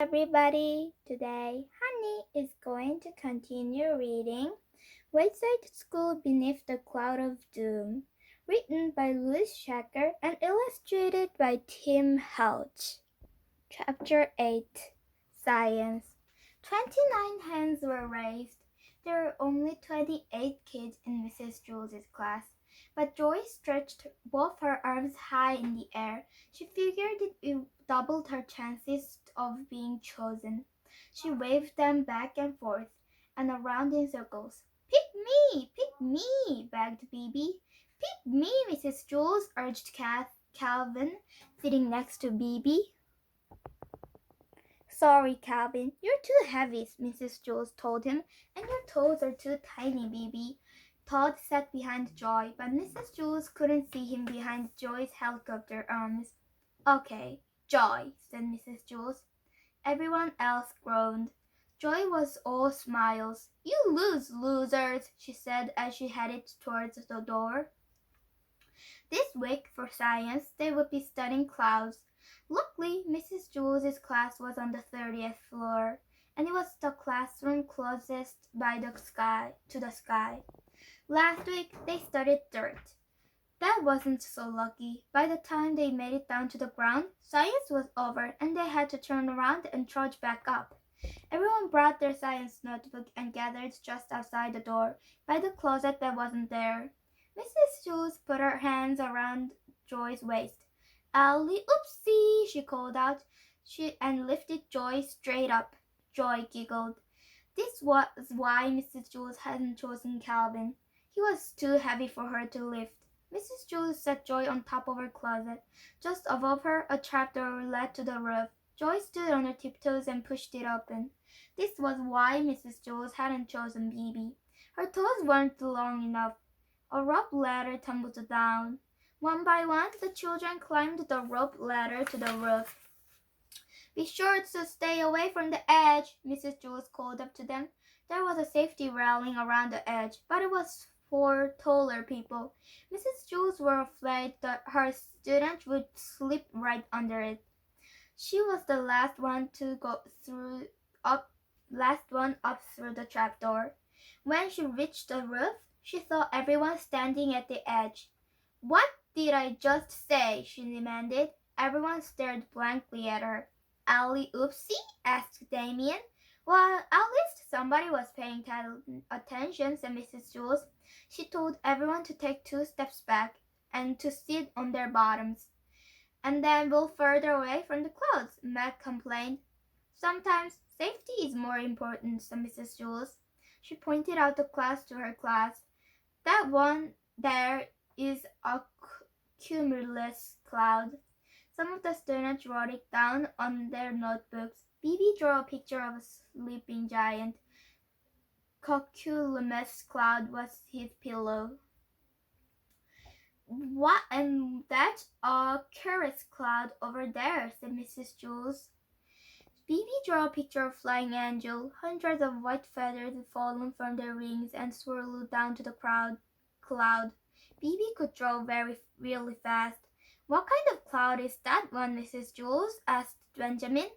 Everybody. Today, Honey is going to continue reading Wayside School Beneath the Cloud of Doom, written by Louis Shacker and illustrated by Tim Houch. Chapter 8 Science 29 hands were raised. There were only 28 kids in Mrs. Jules's class, but Joy stretched both her arms high in the air. She figured it doubled her chances of being chosen. She waved them back and forth and around in circles. Pick me, begged Bibi. Pick me, Mrs. Jules, urged Calvin, sitting next to Bibi. Sorry, Calvin, you're too heavy, Mrs. Jules told him, and your toes are too tiny, Bibi. Todd sat behind Joy, but Mrs. Jules couldn't see him behind Joy's helicopter arms. Okay, Joy, said Mrs. Jules. Everyone else groaned. Joy was all smiles. You lose, losers, she said as she headed towards the door. This week, for science, they would be studying clouds. Luckily, Mrs. Jules's class was on the 30th floor, and it was the classroom closest by the sky to the sky. Last week, they studied dirt. That wasn't so lucky. By the time they made it down to the ground, science was over, and they had to turn around and trudge back up. Everyone brought their science notebook and gathered just outside the door, by the closet that wasn't there. Mrs. Jules put her hands around Joy's waist. Allie, oopsie, she called out, and lifted Joy straight up. Joy giggled. This was why Mrs. Jules hadn't chosen Calvin. He was too heavy for her to lift. Mrs. Jules set Joy on top of her closet. Just above her, a trapdoor led to the roof. Joy stood on her tiptoes and pushed it open. This was why Mrs. Jules hadn't chosen Bibi. Her toes weren't long enough. A rope ladder tumbled down. One by one, the children climbed the rope ladder to the roof. Be sure to stay away from the edge, Mrs. Jules called up to them. There was a safety railing around the edge, but it was for taller people. Mrs. Jules was afraid that her students would slip right under it. She was the last one up through the trapdoor. When she reached the roof, she saw everyone standing at the edge. What did I just say? She demanded. Everyone stared blankly at her. Allie oopsie? Asked Damien. Well, at least somebody was paying attention, said Mrs. Jules. She told everyone to take 2 steps back and to sit on their bottoms. And then move further away from the clouds, Meg complained. Sometimes safety is more important, said Mrs. Jules. She pointed out the class to her class. That one there is a cumulus cloud. Some of the students wrote it down on their notebooks. Bibi drew a picture of a sleeping giant. Cumulus cloud was his pillow. What? And that's a cirrus cloud over there, said Mrs. Jules. Bibi drew a picture of flying angel. Hundreds of white feathers had fallen from their wings and swirled down to the cloud. Bibi could draw really fast. What kind of cloud is that one, Mrs. Jules? Asked Benjamin.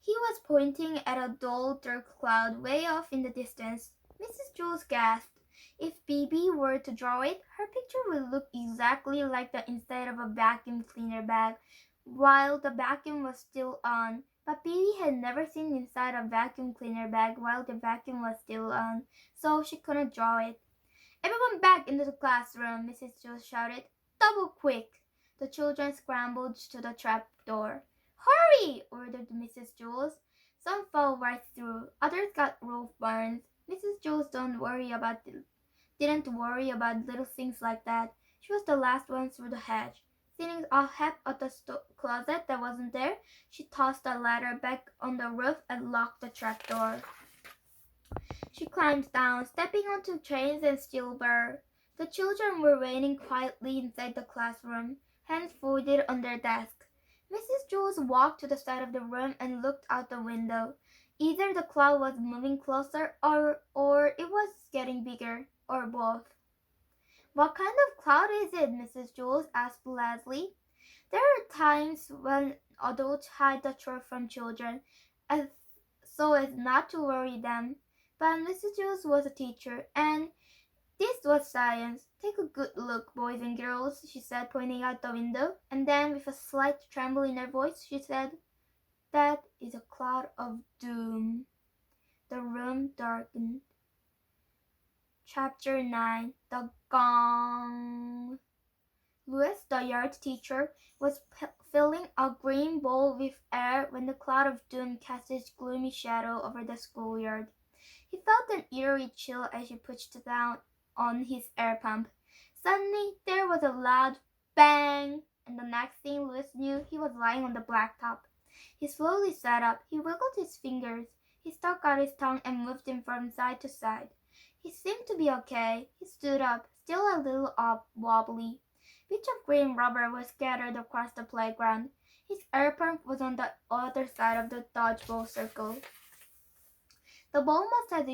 He was pointing at a dull, dark cloud way off in the distance. Mrs. Jules gasped. If Bibi were to draw it, her picture would look exactly like the inside of a vacuum cleaner bag while the vacuum was still on. But Bibi had never seen inside a vacuum cleaner bag while the vacuum was still on, so she couldn't draw it. Everyone back into the classroom, Mrs. Jules shouted. Double quick! The children scrambled to the trap door. Hurry! Ordered Mrs. Jules. Some fell right through. Others got roof burns. Mrs. Jules didn't worry about little things like that. She was the last one through the hedge. Sitting half at the closet that wasn't there, she tossed the ladder back on the roof and locked the trapdoor. She climbed down, stepping onto chains and steel bar. The children were waiting quietly inside the classroom, hands folded on their desks. Mrs. Jules walked to the side of the room and looked out the window. Either the cloud was moving closer or it was getting bigger, or both. What kind of cloud is it, Mrs. Jules asked Leslie. There are times when adults hide the truth from children, as so as not to worry them. But Mrs. Jules was a teacher, and this was science. Take a good look, boys and girls, she said, pointing out the window. And then, with a slight tremble in her voice, she said, "That is a cloud of doom." The room darkened. Chapter 9. The Gong. Louis, the yard teacher, was filling a green bowl with air when the cloud of doom cast its gloomy shadow over the schoolyard. He felt an eerie chill as he pushed down on his air pump. Suddenly, there was a loud bang, and the next thing Louis knew, he was lying on the blacktop. He slowly sat up. He wiggled his fingers. He stuck out his tongue and moved them from side to side. He seemed to be okay. He stood up, still a little wobbly. Bits of green rubber was scattered across the playground. His air pump was on the other side of the dodgeball circle. The ball must have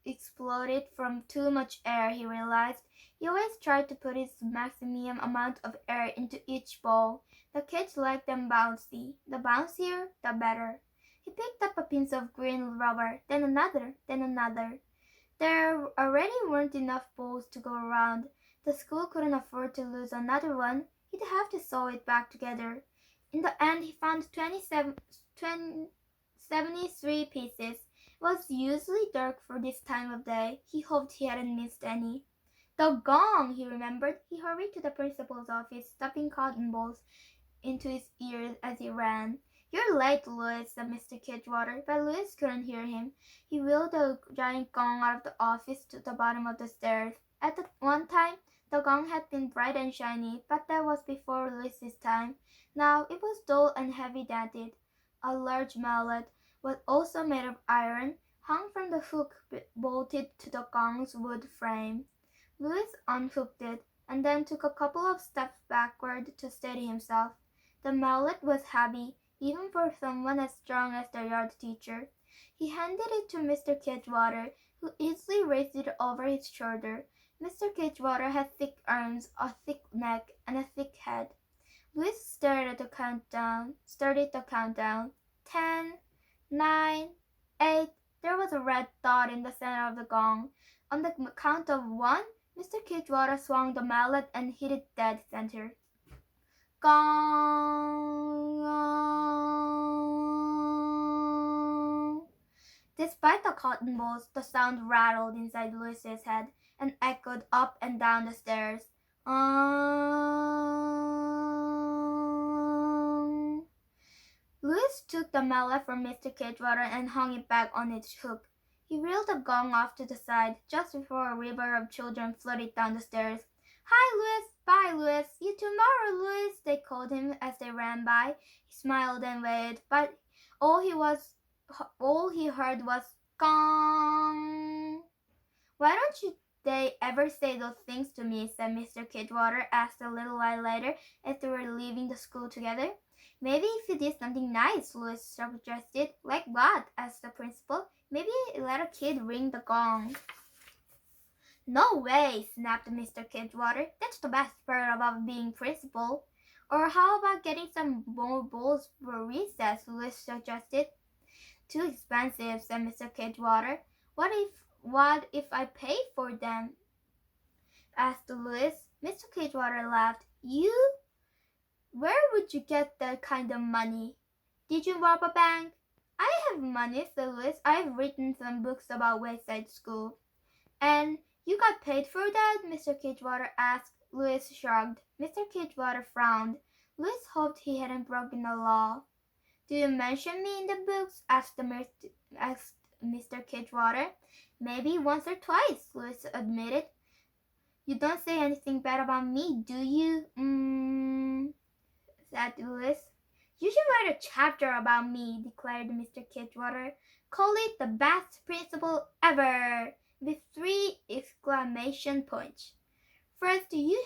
exploded from too much air, he realized. He always tried to put his maximum amount of air into each ball. The kids liked them bouncy. The bouncier, the better. He picked up a piece of green rubber, then another, then another. There already weren't enough balls to go around. The school couldn't afford to lose another one. He'd have to sew it back together. In the end, he found 73 pieces. It was usually dark for this time of day. He hoped he hadn't missed any. The gong, he remembered. He hurried to the principal's office, stuffing cotton balls into his ears as he ran. "You're late, Louis," said Mr. Kidgewater, but Louis couldn't hear him. He wheeled the giant gong out of the office to the bottom of the stairs. At one time, the gong had been bright and shiny, but that was before Louis's time. Now it was dull and heavy-dented. A large mallet, was also made of iron, hung from the hook bolted to the gong's wood frame. Louis unhooked it, and then took a couple of steps backward to steady himself. The mallet was heavy, even for someone as strong as the yard teacher. He handed it to Mr. Kidgewater, who easily raised it over his shoulder. Mr. Kidgewater had thick arms, a thick neck, and a thick head. Louis started the countdown. 10, 9, 8. There was a red dot in the center of the gong. On the count of 1, Mr. Kidgewater swung the mallet and hit it dead center. Gong! Despite the cotton balls, the sound rattled inside Louis's head and echoed up and down the stairs. Louis took the mallet from Mr. Kidgewater and hung it back on its hook. He reeled the gong off to the side just before a river of children flooded down the stairs. "Hi, Louis! Bye, Louis! See you tomorrow, Louis!" they called him as they ran by. He smiled and waved, but all he heard was gong. "Why don't they ever say those things to me?" said Mr. Kidgewater, asked a little while later as they were leaving the school together. "Maybe if you did something nice," Louis suggested. "Like what?" asked the principal. "Maybe let a kid ring the gong." "No way," snapped Mr. Kidgewater. "That's the best part about being principal." "Or how about getting some more balls for recess?" Louis suggested. "Too expensive," said Mr. Kidgewater. What if I pay for them?" asked Louis. Mr. Kidgewater laughed. "You? Where would you get that kind of money? Did you rob a bank?" "I have money," said Louis. "I've written some books about Wayside School." "And you got paid for that?" Mr. Kidgewater asked. Louis shrugged. Mr. Kidgewater frowned. Louis hoped he hadn't broken the law. "Do you mention me in the books?" asked Mr. Kidgewater. "Maybe once or twice," Louis admitted. "You don't say anything bad about me, do you?" said Louis. "You should write a chapter about me," declared Mr. Kidgewater. "Call it The Best Principal Ever, with 3 exclamation points. First, you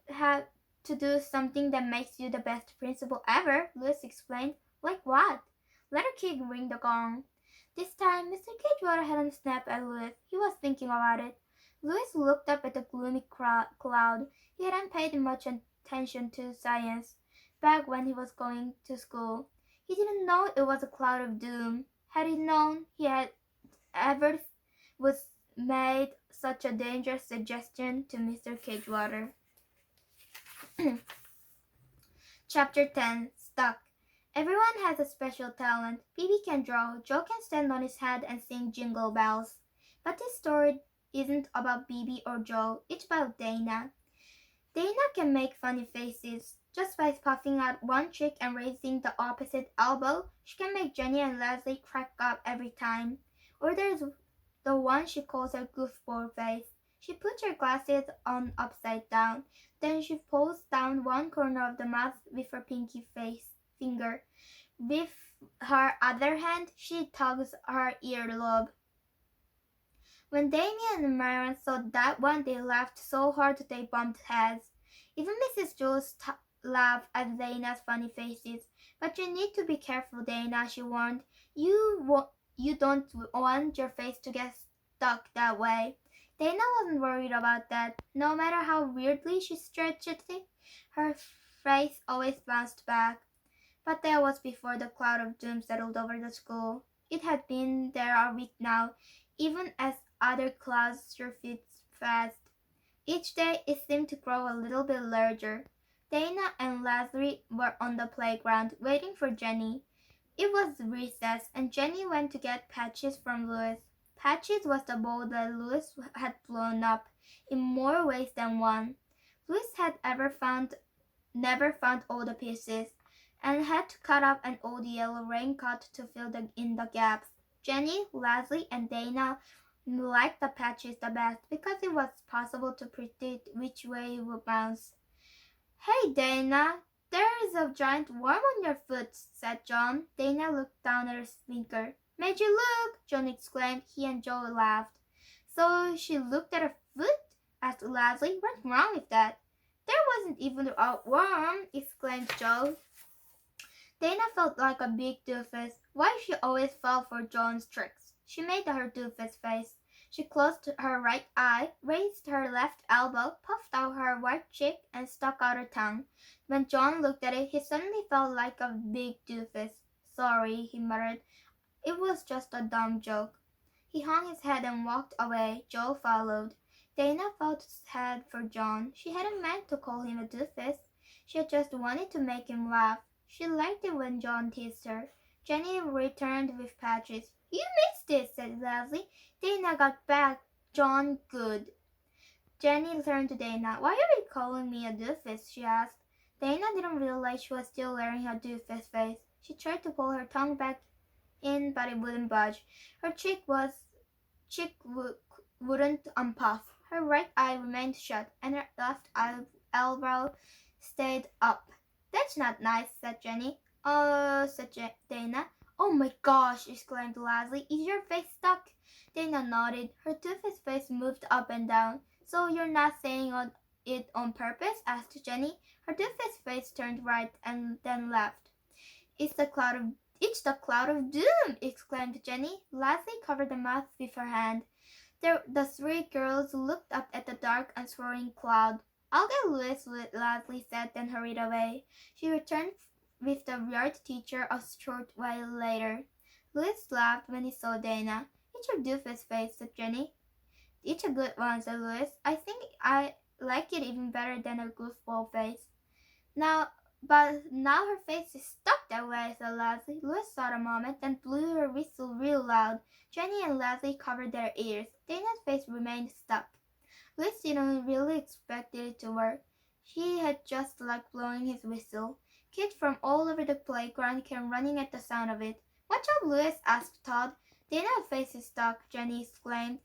have to do something that makes you the best principal ever," Louis explained. "Like what?" "Let a kid ring the gong." This time, Mr. Kidgewater hadn't snapped at Louis. He was thinking about it. Louis looked up at the gloomy cloud. He hadn't paid much attention to science back when he was going to school. He didn't know it was a cloud of doom. Had he known he had ever was made such a dangerous suggestion to Mr. Kidwater. Chapter 10 Stuck. Everyone has a special talent. Phoebe can draw, Joe can stand on his head and sing jingle bells. But this story isn't about Phoebe or Joe, it's about Dana. Dana can make funny faces. Just by puffing out one cheek and raising the opposite elbow, she can make Jenny and Leslie crack up every time. Or there's the one she calls her goofball face. She puts her glasses on upside down. Then she pulls down one corner of the mouth with her pinky finger. With her other hand, she tugs her earlobe. When Damien and Myron saw that one, they laughed so hard that they bumped heads. Even Mrs. Jules laughed at Dana's funny faces. But you need to be careful, Dana, she warned. You don't want your face to get stuck that way. Dana wasn't worried about that. No matter how weirdly she stretched it, her face always bounced back. But that was before the cloud of doom settled over the school. It had been there a week now, even as other clouds surfaced fast. Each day it seemed to grow a little bit larger. Dana and Leslie were on the playground, waiting for Jenny. It was recess, and Jenny went to get Patches from Louis. Patches was the ball that Louis had blown up, in more ways than one. Louis had never found all the pieces, and had to cut up an old yellow raincoat to fill in the gaps. Jenny, Leslie, and Dana liked the Patches the best because it was possible to predict which way it would bounce. "Hey, Dana, there is a giant worm on your foot," said John. Dana looked down at her finger. "Made you look!" John exclaimed. He and Joe laughed. "So she looked at her foot?" asked Leslie. "What's wrong with that?" "There wasn't even a worm!" exclaimed Joe. Dana felt like a big doofus. Why she always fell for John's tricks. She made her doofus face. She closed her right eye, raised her left elbow, puffed out her right cheek, and stuck out her tongue. When John looked at it, he suddenly felt like a big doofus. "Sorry," he muttered. "It was just a dumb joke." He hung his head and walked away. Joe followed. Dana felt sad for John. She hadn't meant to call him a doofus. She had just wanted to make him laugh. She liked it when John teased her. Jenny returned with Patches. "You missed it," said Leslie. "Dana got back John good." Jenny turned to Dana. "Why are you calling me a doofus?" she asked. Dana didn't realize she was still wearing her doofus face. She tried to pull her tongue back in, but it wouldn't budge. Her cheek wouldn't unpuff. Her right eye remained shut, and her left eyebrow stayed up. "That's not nice," said Jenny. "Oh," said Dana. "Oh my gosh!" exclaimed Leslie. "Is your face stuck?" Dana nodded. Her toothless face moved up and down. "So you're not saying it on purpose?" asked Jenny. Her toothless face turned right and then left. It's the cloud of doom!" exclaimed Jenny. Leslie covered the mouth with her hand. The three girls looked up at the dark and swirling cloud. "I'll get Louis," Leslie said, then hurried away. She returned with the art teacher a short while later. Louis laughed when he saw Dana. "It's your doofus face," said Jenny. "It's a good one," said Louis. "I think I like it even better than a goofball face." But now her face is stuck that way," said Leslie. Louis thought a moment, then blew her whistle real loud. Jenny and Leslie covered their ears. Dana's face remained stuck. Louis didn't really expect it to work. He had just liked blowing his whistle. Kids from all over the playground came running at the sound of it. "Watch out, Louis!" asked Todd. "Dana's face is stuck," Jenny explained.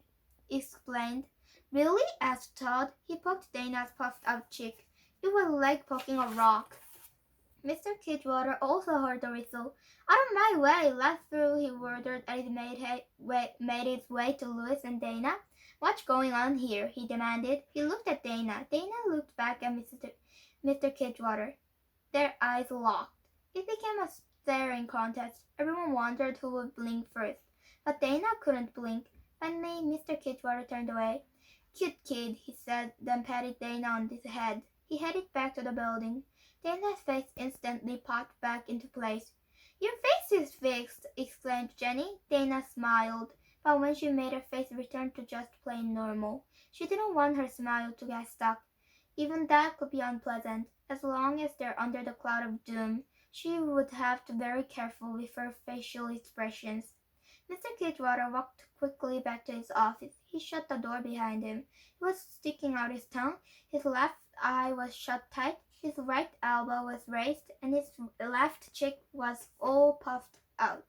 "Really?" asked Todd. He poked Dana's puffed-out cheek. It was like poking a rock. Mr. Kidwater also heard the whistle. "Out of my way! Let through!" he ordered as it made its way to Louis and Dana. "What's going on here?" he demanded. He looked at Dana. Dana looked back at Mr. Kidwater. Their eyes locked. It became a staring contest. Everyone wondered who would blink first. But Dana couldn't blink. Finally, Mr. Kidwater turned away. "Cute kid," he said, then patted Dana on the head. He headed back to the building. Dana's face instantly popped back into place. Your face is fixed, exclaimed Jenny. Dana smiled, but when she made her face return to just plain normal, she didn't want her smile to get stuck. Even that could be unpleasant. As long as they're under the cloud of doom, she would have to be very careful with her facial expressions. Mr. Kidwater walked quickly back to his office. He shut the door behind him. He was sticking out his tongue. His left eye was shut tight. His right elbow was raised, and his left cheek was all puffed out.